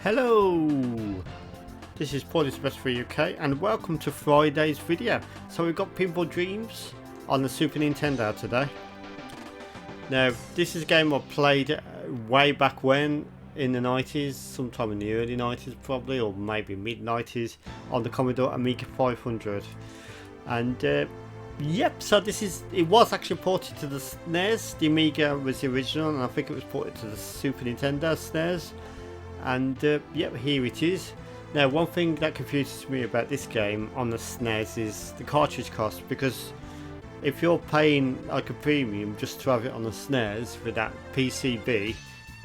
Hello, this is Paul Best for UK and welcome to Friday's video. So we've got Pinball Dreams on the Super Nintendo today. Now this is a game I played way back when in the 90s, sometime in the early 90s probably, or maybe mid 90s, on the Commodore Amiga 500. And yep, so it was actually ported to the SNES. The Amiga was the original and I think it was ported to the Super Nintendo SNES. And yep, here it is. Now one thing that confuses me about this game on the SNES is the cartridge cost, because if you're paying like a premium just to have it on the SNES with that PCB,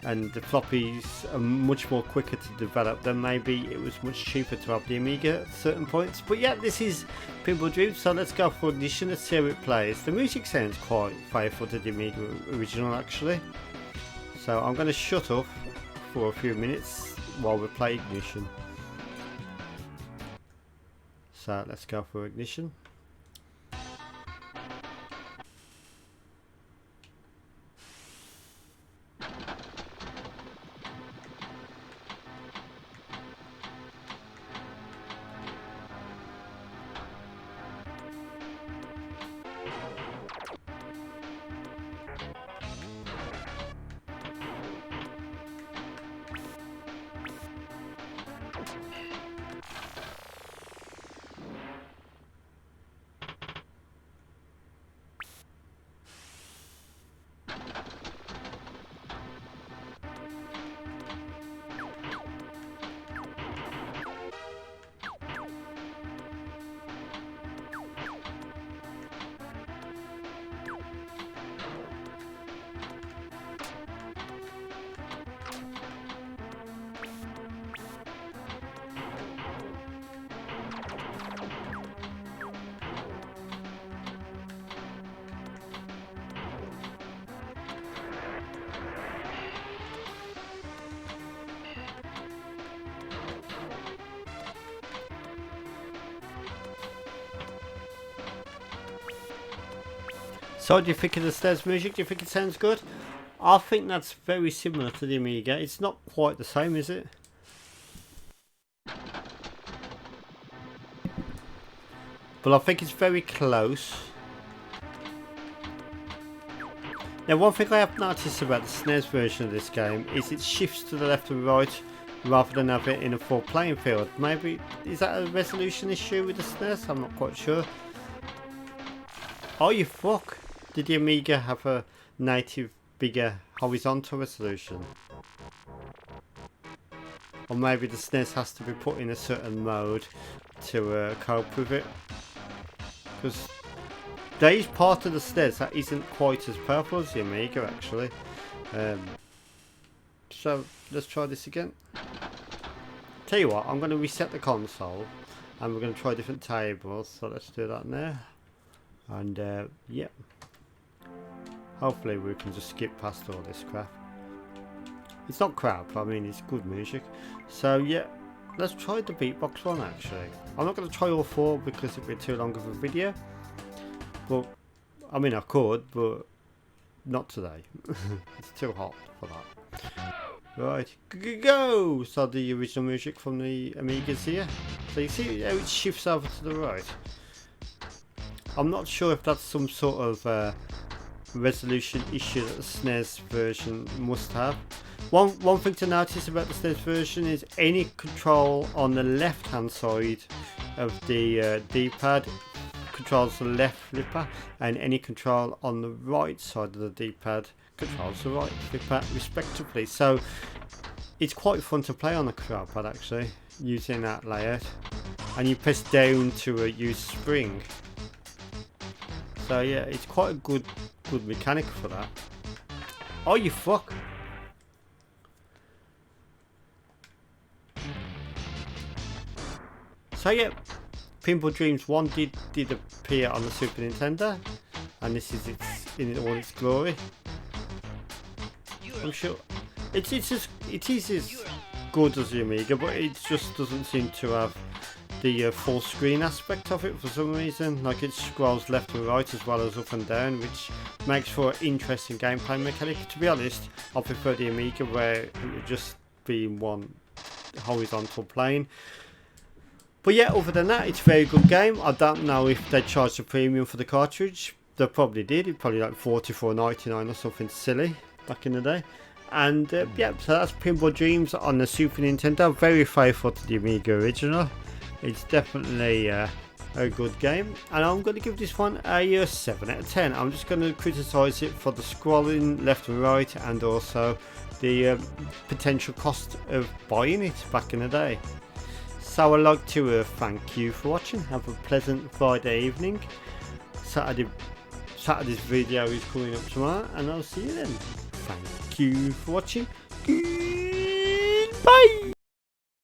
and the floppies are much more quicker to develop, then maybe it was much cheaper to have the Amiga at certain points. But yeah, this is Pinball Dreams, so let's go for Ignition. Let's see how it plays. The music sounds quite faithful to the Amiga original actually, so I'm going to shut up for a few minutes while we play Ignition. So let's go for Ignition. So what do you think of the SNES music? Do you think it sounds good? I think that's very similar to the Amiga. It's not quite the same, is it? But I think it's very close. Now one thing I have noticed about the SNES version of this game is it shifts to the left and right rather than have it in a full playing field. Maybe, is that a resolution issue with the SNES? I'm not quite sure. Oh you fuck! Did the Amiga have a native bigger horizontal resolution? Or maybe the SNES has to be put in a certain mode to cope with it? Because there is part of the SNES that isn't quite as powerful as the Amiga actually. So let's try this again. Tell you what, I'm going to reset the console and we're going to try different tables, so let's do that now. And yep, hopefully we can just skip past all this crap. It's not crap, I mean it's good music. So yeah, let's try the beatbox one actually. I'm not going to try all four because it'd be too long of a video. Well, I mean I could, but not today. It's too hot for that. Right, go! So the original music from the Amigas here. So you see how it shifts over to the right. I'm not sure if that's some sort of resolution issue that the SNES version must have. One thing to notice about the SNES version is any control on the left hand side of the D-pad controls the left flipper, and any control on the right side of the D-pad controls the right flipper respectively. So it's quite fun to play on the control pad actually, using that layout. And you press down to use spring. So yeah, it's quite a good mechanic for that. Oh you fuck! So yeah, Pinball Dreams 1 did appear on the Super Nintendo, and this is in all its glory. I'm sure it is as good as the Amiga, but it just doesn't seem to have the full screen aspect of it for some reason. Like it scrolls left and right as well as up and down, which makes for an interesting gameplay mechanic. To be honest, I prefer the Amiga where it would just be in one horizontal plane. But yeah, other than that, it's a very good game. I don't know if they charged a premium for the cartridge. They probably did. It probably like $44.99 or something silly back in the day. And yeah, so that's Pinball Dreams on the Super Nintendo. Very faithful to the Amiga original. It's definitely a good game, and I'm going to give this one a 7 out of 10. I'm just going to criticise it for the scrolling left and right, and also the potential cost of buying it back in the day. So I'd like to thank you for watching. Have a pleasant Friday evening. Saturday's video is coming up tomorrow, and I'll see you then. Thank you for watching.